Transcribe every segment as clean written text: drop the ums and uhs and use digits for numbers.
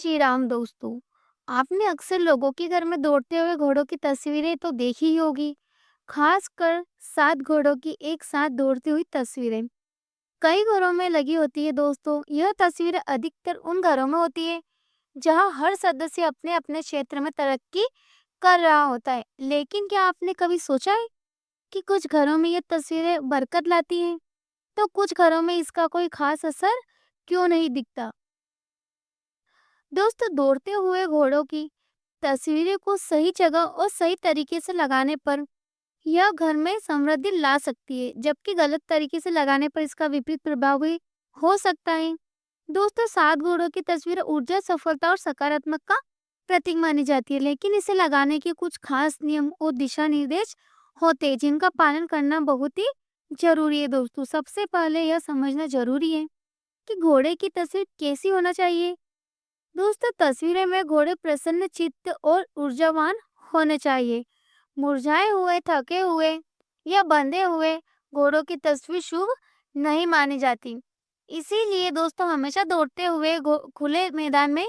श्री राम दोस्तों। आपने अक्सर लोगों के घर में दौड़ते हुए घोड़ों की तस्वीरें तो देखी ही होगी। खासकर 7 घोड़ों की एक साथ दौड़ती हुई तस्वीरें कई घरों में लगी होती है दोस्तों। यह तस्वीरें अधिकतर उन घरों में होती है जहां हर सदस्य अपने अपने क्षेत्र में तरक्की कर रहा होता है। लेकिन क्या आपने कभी सोचा है कि कुछ घरों में ये तस्वीरें बरकत लाती हैं, तो कुछ घरों में इसका कोई खास असर क्यों नहीं दिखता। दोस्तों, दौड़ते हुए घोड़ों की तस्वीरें को सही जगह और सही तरीके से लगाने पर यह घर में समृद्धि ला सकती है, जबकि गलत तरीके से लगाने पर इसका विपरीत प्रभाव भी हो सकता है। दोस्तों, 7 घोड़ों की तस्वीर ऊर्जा, सफलता और सकारात्मक का प्रतीक मानी जाती है, लेकिन इसे लगाने के कुछ खास नियम और दिशा निर्देश होते हैं जिनका पालन करना बहुत ही जरूरी है। दोस्तों, सबसे पहले यह समझना जरूरी है कि घोड़े की तस्वीर कैसी होना चाहिए। दोस्तों, तस्वीरें में घोड़े प्रसन्न चित्त और ऊर्जावान होने चाहिए। मुरझाए हुए, थके हुए या बंधे हुए घोड़ों की तस्वीर शुभ नहीं मानी जाती। इसीलिए दोस्तों, हमेशा दौड़ते हुए खुले मैदान में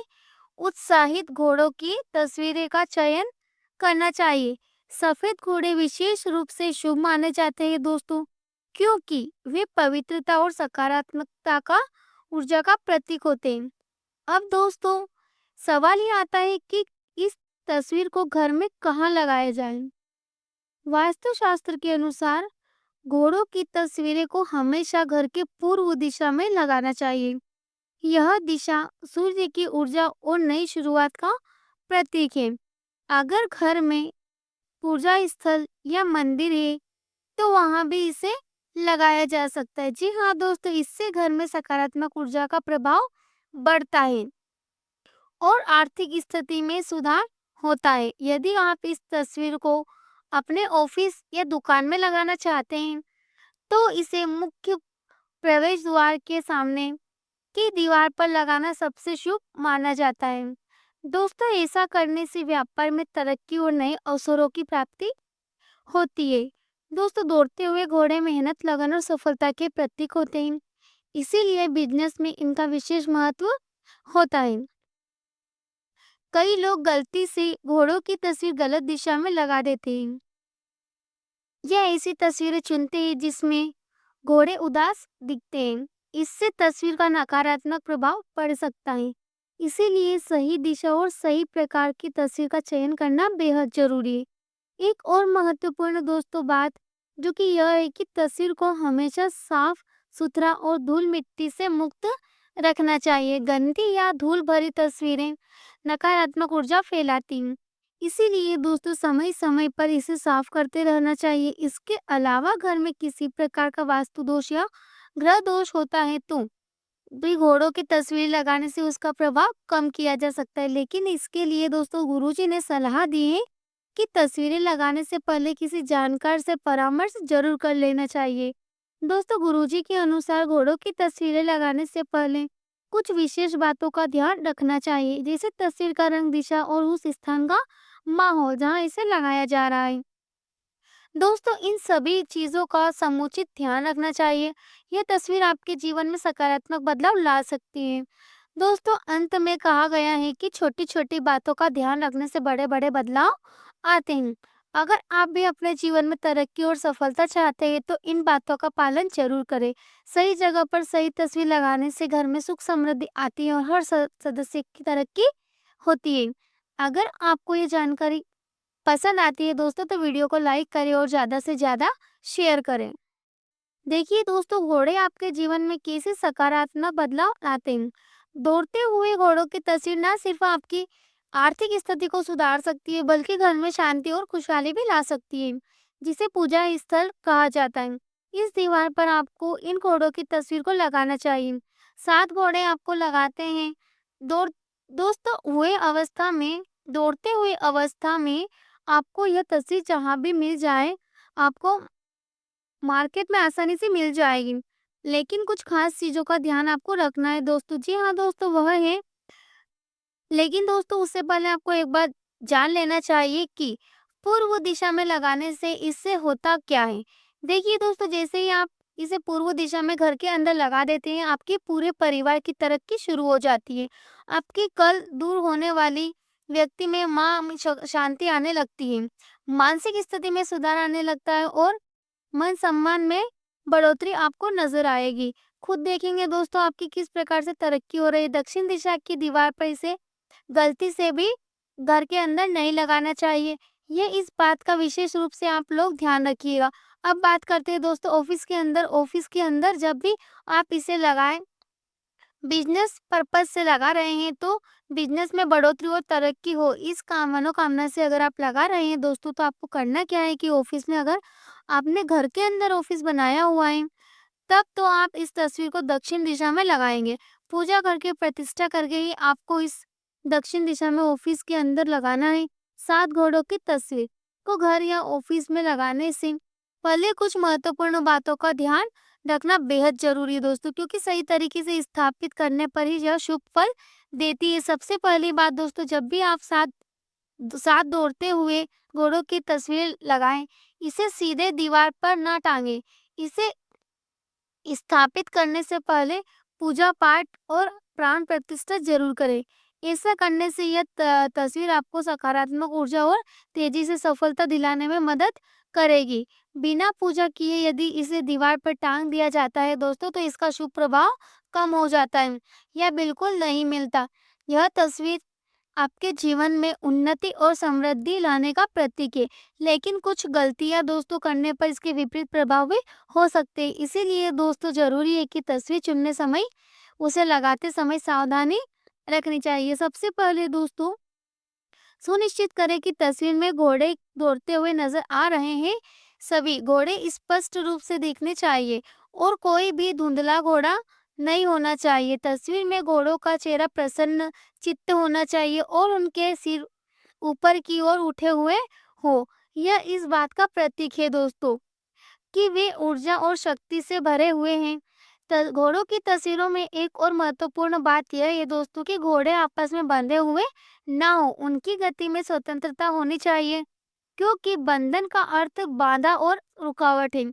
उत्साहित घोड़ों की तस्वीरें का चयन करना चाहिए। सफेद घोड़े विशेष रूप से शुभ माने जाते हैं दोस्तों, क्योंकि वे पवित्रता और सकारात्मकता का ऊर्जा का प्रतीक होते हैं। अब दोस्तों, सवाल ये आता है कि इस तस्वीर को घर में कहाँ लगाया जाए। वास्तुशास्त्र के अनुसार घोड़ों की तस्वीरें को हमेशा घर के पूर्व दिशा में लगाना चाहिए। यह दिशा सूर्य की ऊर्जा और नई शुरुआत का प्रतीक है। अगर घर में पूजा स्थल या मंदिर है, तो वहां भी इसे लगाया जा सकता है। जी हाँ दोस्तों, इससे घर में सकारात्मक ऊर्जा का प्रभाव बढ़ता है और आर्थिक स्थिति में सुधार होता है। यदि आप इस तस्वीर को अपने ऑफिस या दुकान में लगाना चाहते हैं, तो इसे मुख्य प्रवेश द्वार के सामने की दीवार पर लगाना सबसे शुभ माना जाता है। दोस्तों, ऐसा करने से व्यापार में तरक्की और नए अवसरों की प्राप्ति होती है। दोस्तों, दौड़ते हुए घोड़े मेहनत, लगन और सफलता के प्रतीक होते हैं। इसीलिए बिजनेस में इनका विशेष महत्व होता है। कई लोग गलती से घोड़ों की तस्वीर गलत दिशा में लगा देते हैं या ऐसी तस्वीरें चुनते हैं जिसमें घोड़े उदास दिखते हैं। इससे तस्वीर का नकारात्मक प्रभाव पड़ सकता है। इसीलिए सही दिशा और सही प्रकार की तस्वीर का चयन करना बेहद जरूरी है। एक और महत्वपूर्ण दोस्तों बात जो कि यह है कि तस्वीर को हमेशा साफ सुथरा और धूल मिट्टी से मुक्त रखना चाहिए। गंदी या धूल भरी तस्वीरें नकारात्मक ऊर्जा फैलाती हैं। इसीलिए दोस्तों, समय समय पर इसे साफ करते रहना चाहिए। इसके अलावा घर में किसी प्रकार का वास्तु दोष या ग्रह दोष होता है, तो भी घोड़ों की तस्वीर लगाने से उसका प्रभाव कम किया जा सकता है। लेकिन इसके लिए दोस्तों, गुरुजी ने सलाह दी है कि तस्वीरें लगाने से पहले किसी जानकार से परामर्श जरूर कर लेना चाहिए। दोस्तों, गुरुजी के अनुसार घोड़ों की तस्वीरें लगाने से पहले कुछ विशेष बातों का ध्यान रखना चाहिए, जैसे तस्वीर का रंग, दिशा और उस स्थान का माहौल जहां इसे लगाया जा रहा है। दोस्तों, इन सभी चीजों का समुचित ध्यान रखना चाहिए। यह तस्वीर आपके जीवन में सकारात्मक बदलाव ला सकती है। दोस्तों, अंत में कहा गया है कि छोटी छोटी बातों का ध्यान रखने से बड़े बड़े बदलाव आते हैं। अगर आप भी अपने जीवन में तरक्की और सफलता चाहते हैं, तो इन बातों का पालन जरूर करें। सही जगह पर सही तस्वीर लगाने से घर में सुख समृद्धि आती है और हर सदस्य की तरक्की होती है। अगर आपको ये जानकारी पसंद आती है दोस्तों, तो वीडियो को लाइक करें और ज़्यादा से ज़्यादा शेयर करें। देखिए दोस्तों, घोड़े आपके जीवन में कैसे सकारात्मक बदलाव लाते हैं। दौड़ते हुए घोड़ों की तस्वीर ना सिर्फ आपकी आर्थिक स्थिति को सुधार सकती है, बल्कि घर में शांति और खुशहाली भी ला सकती है, जिसे पूजा स्थल कहा जाता है। इस दीवार पर आपको इन घोड़ों की तस्वीर को लगाना चाहिए। 7 घोड़े आपको लगाते हैं। दौड़ दोस्तों, दौड़ते हुए अवस्था में आपको यह तस्वीर जहाँ भी मिल जाए, आपको मार्केट में आसानी से मिल जाएगी। लेकिन कुछ खास चीज़ों का ध्यान आपको रखना है दोस्तों। जी हाँ दोस्तों, वह है, लेकिन दोस्तों उससे पहले आपको एक बात जान लेना चाहिए कि पूर्व दिशा में लगाने से इससे होता क्या है। देखिए दोस्तों, जैसे ही आप इसे पूर्व दिशा में घर के अंदर लगा देते हैं, आपके पूरे परिवार की तरक्की शुरू हो जाती है आपकी कल दूर होने वाली व्यक्ति में शांति आने लगती है। मानसिक स्थिति में सुधार आने लगता है और मन सम्मान में बढ़ोतरी आपको नजर आएगी। खुद देखेंगे दोस्तों आपकी किस प्रकार से तरक्की हो रही है। दक्षिण दिशा की दीवार पर इसे गलती से भी घर के अंदर नहीं लगाना चाहिए। ये इस बात का विशेष रूप से आप लोग ध्यान रखिएगा। अब बात करते हैं दोस्तों ऑफिस के अंदर जब भी आप इसे लगाएं, बिजनेस पर्पस से लगा रहे हैं तो बिजनेस में बढ़ोतरी और तरक्की हो, इस काम मनोकामना से अगर आप लगा रहे हैं दोस्तों, तो आपको करना क्या है कि ऑफिस में अगर आपने घर के अंदर ऑफिस बनाया हुआ है, तब तो आप इस तस्वीर को दक्षिण दिशा में लगाएंगे। पूजा करके प्रतिष्ठा करके ही आपको इस दक्षिण दिशा में ऑफिस के अंदर लगाना है। 7 घोड़ों की तस्वीर को घर या ऑफिस में लगाने से पहले कुछ महत्वपूर्ण बातों का ध्यान रखना बेहद जरूरी है दोस्तों, क्योंकि सही तरीके से स्थापित करने पर ही यह शुभ फल देती है। सबसे पहली बात दोस्तों, जब भी आप साथ दौड़ते हुए घोड़ों की तस्वीर लगाएं, इसे सीधे दीवार पर ना टांगे। इसे स्थापित करने से पहले पूजा पाठ और प्राण प्रतिष्ठा जरूर करें। ऐसा करने से यह तस्वीर आपको सकारात्मक ऊर्जा और तेजी से सफलता दिलाने में मदद करेगी। बिना पूजा किए यदि इसे दीवार पर टांग दिया जाता है दोस्तों, तो इसका शुभ प्रभाव कम हो जाता है या बिल्कुल नहीं मिलता। यह तस्वीर आपके जीवन में उन्नति और समृद्धि लाने का प्रतीक है, लेकिन कुछ गलतियां दोस्तों करने पर इसके विपरीत प्रभाव भी हो सकते हैं। इसीलिए दोस्तों जरूरी है कि तस्वीर चुनने समय उसे लगाते समय सावधानी रखनी चाहिए। सबसे पहले दोस्तों सुनिश्चित करें कि तस्वीर में घोड़े दौड़ते हुए नजर आ रहे हैं। सभी घोड़े स्पष्ट रूप से दिखने चाहिए और कोई भी धुंधला घोड़ा नहीं होना चाहिए। तस्वीर में घोड़ों का चेहरा प्रसन्न चित्त होना चाहिए और उनके सिर ऊपर की ओर उठे हुए हो। यह इस बात का प्रतीक है दोस्तों कि वे ऊर्जा और शक्ति से भरे हुए हैं। घोड़ों की तस्वीरों में एक और महत्वपूर्ण बात यह है दोस्तों कि घोड़े आपस में बंधे हुए ना हो, उनकी गति में स्वतंत्रता होनी चाहिए, क्योंकि बंधन का अर्थ बाधा और रुकावट है।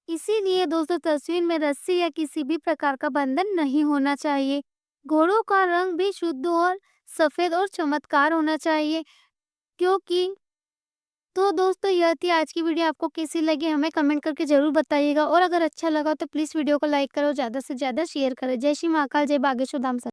इसीलिए दोस्तों तस्वीर में रस्सी या किसी भी प्रकार का बंधन नहीं होना चाहिए। घोड़ों का रंग भी शुद्ध और सफेद और चमत्कार होना चाहिए, क्योंकि तो दोस्तों यह थी आज की वीडियो। आपको कैसी लगी हमें कमेंट करके जरूर बताइएगा और अगर अच्छा लगा तो प्लीज वीडियो को लाइक करो, ज्यादा से ज्यादा शेयर करें। जय श्री महाकाल, जय बागेश्वर धाम।